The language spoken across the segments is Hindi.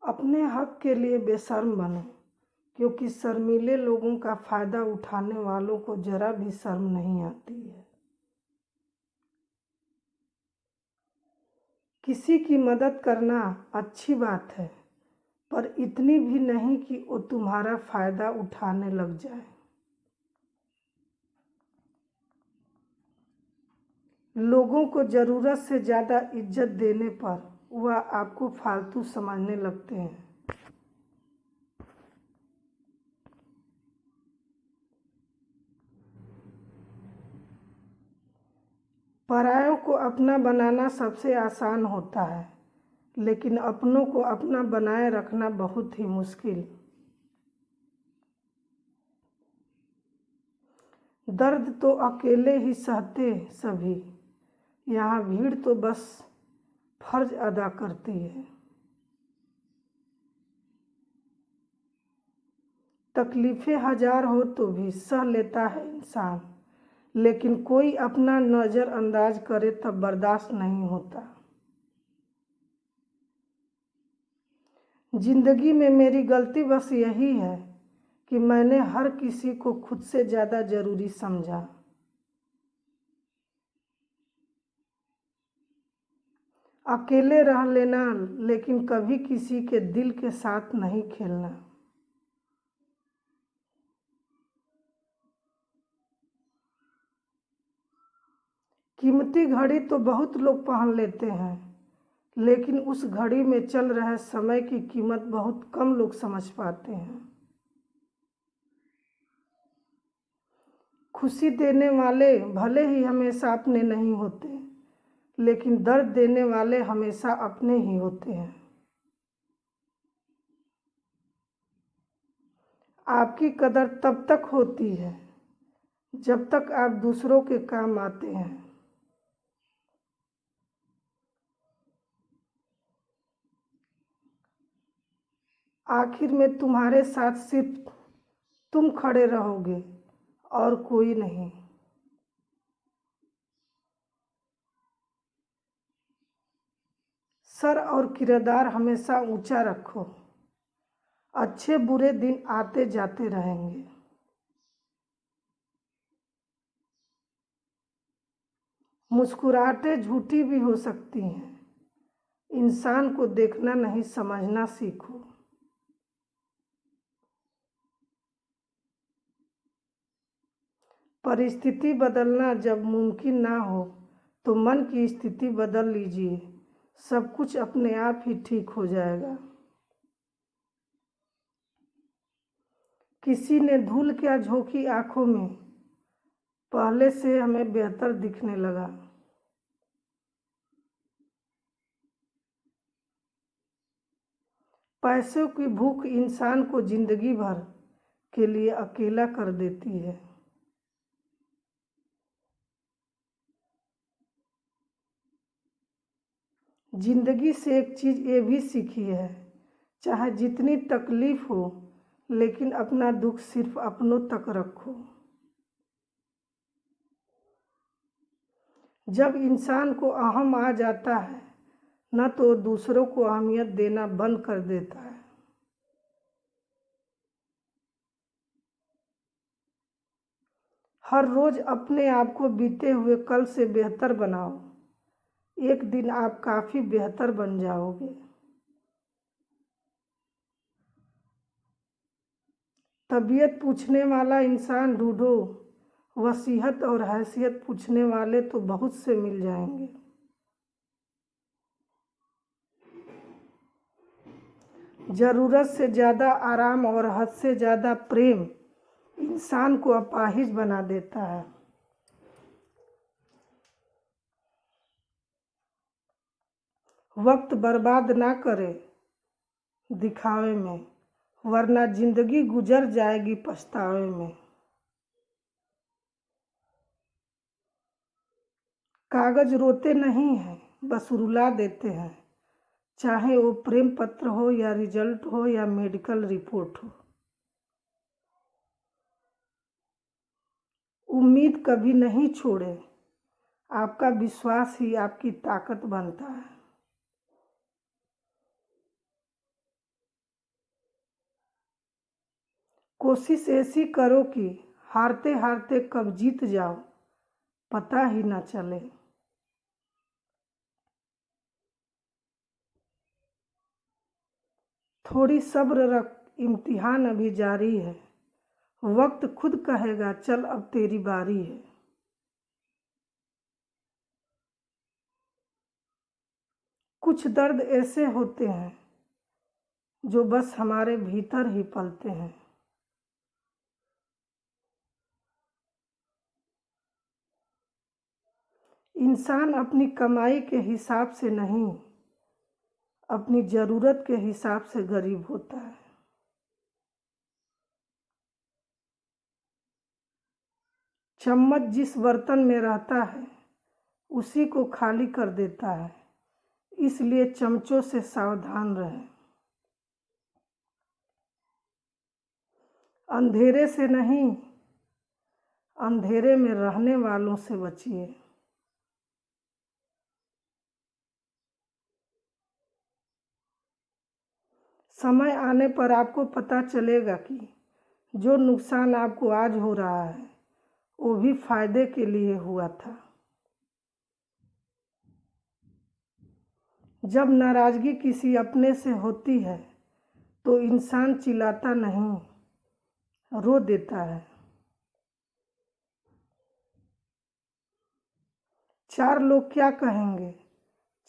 अपने हक के लिए बेशर्म बनो, क्योंकि शर्मीले लोगों का फायदा उठाने वालों को जरा भी शर्म नहीं आती है। किसी की मदद करना अच्छी बात है, पर इतनी भी नहीं कि वो तुम्हारा फायदा उठाने लग जाए। लोगों को ज़रूरत से ज़्यादा इज्जत देने पर वह आपको फालतू समझने लगते हैं। परायों को अपना बनाना सबसे आसान होता है, लेकिन अपनों को अपना बनाए रखना बहुत ही मुश्किल। दर्द तो अकेले ही सहते सभी, यहाँ भीड़ तो बस फर्ज अदा करती है। तकलीफ़ें हजार हो तो भी सह लेता है इंसान, लेकिन कोई अपना नज़रअंदाज करे तब बर्दाश्त नहीं होता। जिंदगी में मेरी गलती बस यही है कि मैंने हर किसी को खुद से ज़्यादा ज़रूरी समझा। अकेले रह लेना, लेकिन कभी किसी के दिल के साथ नहीं खेलना। कीमती घड़ी तो बहुत लोग पहन लेते हैं, लेकिन उस घड़ी में चल रहे समय की कीमत बहुत कम लोग समझ पाते हैं। खुशी देने वाले भले ही हमेशा अपने नहीं होते, लेकिन दर्द देने वाले हमेशा अपने ही होते हैं। आपकी कदर तब तक होती है जब तक आप दूसरों के काम आते हैं। आखिर में तुम्हारे साथ सिर्फ तुम खड़े रहोगे और कोई नहीं। सर और किरदार हमेशा ऊंचा रखो, अच्छे बुरे दिन आते जाते रहेंगे। मुस्कुराहटें झूठी भी हो सकती हैं, इंसान को देखना नहीं समझना सीखो। परिस्थिति बदलना जब मुमकिन ना हो तो मन की स्थिति बदल लीजिए, सब कुछ अपने आप ही ठीक हो जाएगा। किसी ने धूल क्या झोंकी आंखों में, पहले से हमें बेहतर दिखने लगा। पैसों की भूख इंसान को जिंदगी भर के लिए अकेला कर देती है। जिंदगी से एक चीज़ ये भी सीखी है, चाहे जितनी तकलीफ हो, लेकिन अपना दुख सिर्फ अपनों तक रखो। जब इंसान को अहम आ जाता है न, तो दूसरों को अहमियत देना बंद कर देता है। हर रोज़ अपने आप को बीते हुए कल से बेहतर बनाओ, एक दिन आप काफ़ी बेहतर बन जाओगे। तबीयत पूछने वाला इंसान ढूंढो, वसीयत और हैसियत पूछने वाले तो बहुत से मिल जाएंगे। ज़रूरत से ज़्यादा आराम और हद से ज़्यादा प्रेम इंसान को अपाहिज बना देता है। वक्त बर्बाद ना करे दिखावे में, वरना जिंदगी गुजर जाएगी पछतावे में। कागज रोते नहीं हैं, बस रुला देते हैं, चाहे वो प्रेम पत्र हो या रिजल्ट हो या मेडिकल रिपोर्ट हो। उम्मीद कभी नहीं छोड़े, आपका विश्वास ही आपकी ताकत बनता है। कोशिश ऐसी करो कि हारते हारते कब जीत जाओ पता ही ना चले। थोड़ी सब्र रख, इम्तिहान अभी जारी है। वक्त खुद कहेगा चल अब तेरी बारी है। कुछ दर्द ऐसे होते हैं जो बस हमारे भीतर ही पलते हैं। इंसान अपनी कमाई के हिसाब से नहीं, अपनी ज़रूरत के हिसाब से गरीब होता है। चम्मच जिस बर्तन में रहता है उसी को खाली कर देता है, इसलिए चमचों से सावधान रहें। अंधेरे से नहीं, अंधेरे में रहने वालों से बचिए। समय आने पर आपको पता चलेगा कि जो नुकसान आपको आज हो रहा है वो भी फायदे के लिए हुआ था। जब नाराजगी किसी अपने से होती है तो इंसान चिल्लाता नहीं, रो देता है। 4 लोग क्या कहेंगे?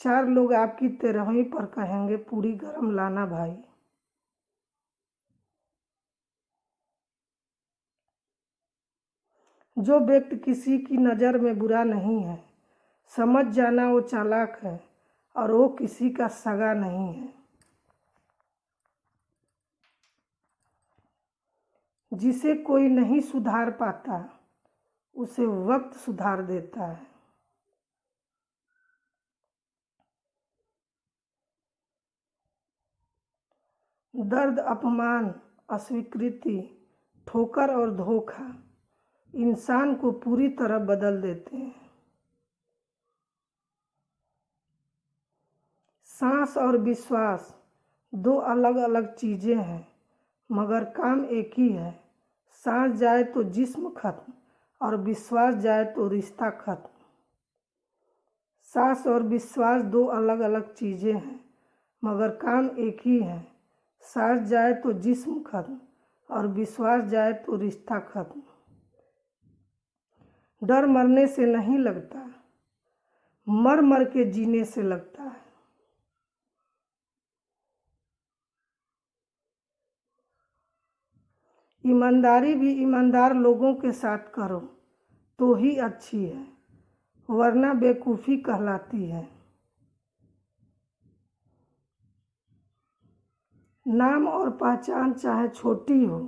4 लोग आपकी 13वीं पर कहेंगे पूरी गरम लाना भाई। जो व्यक्ति किसी की नज़र में बुरा नहीं है, समझ जाना वो चालाक है और वो किसी का सगा नहीं है। जिसे कोई नहीं सुधार पाता उसे वक्त सुधार देता है। दर्द, अपमान, अस्वीकृति, ठोकर और धोखा इंसान को पूरी तरह बदल देते हैं। सांस और विश्वास 2 अलग अलग चीज़ें हैं, मगर काम एक ही है। सांस जाए तो जिस्म खत्म और विश्वास जाए तो रिश्ता खत्म। सांस और विश्वास 2 अलग अलग चीज़ें हैं, मगर काम एक ही है। सांस जाए तो जिस्म खत्म और विश्वास जाए तो रिश्ता खत्म। डर मरने से नहीं लगता, मर मर के जीने से लगता है। ईमानदारी भी ईमानदार लोगों के साथ करो तो ही अच्छी है, वरना बेवकूफ़ी कहलाती है। नाम और पहचान चाहे छोटी हो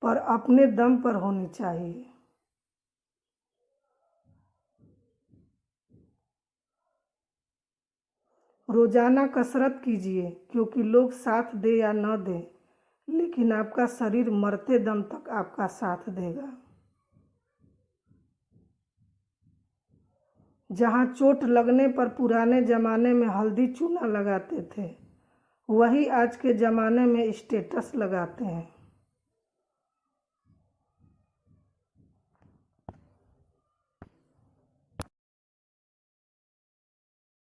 पर अपने दम पर होनी चाहिए। रोजाना कसरत कीजिए, क्योंकि लोग साथ दे या न दे, लेकिन आपका शरीर मरते दम तक आपका साथ देगा। जहाँ चोट लगने पर पुराने ज़माने में हल्दी चूना लगाते थे, वही आज के ज़माने में स्टेटस लगाते हैं।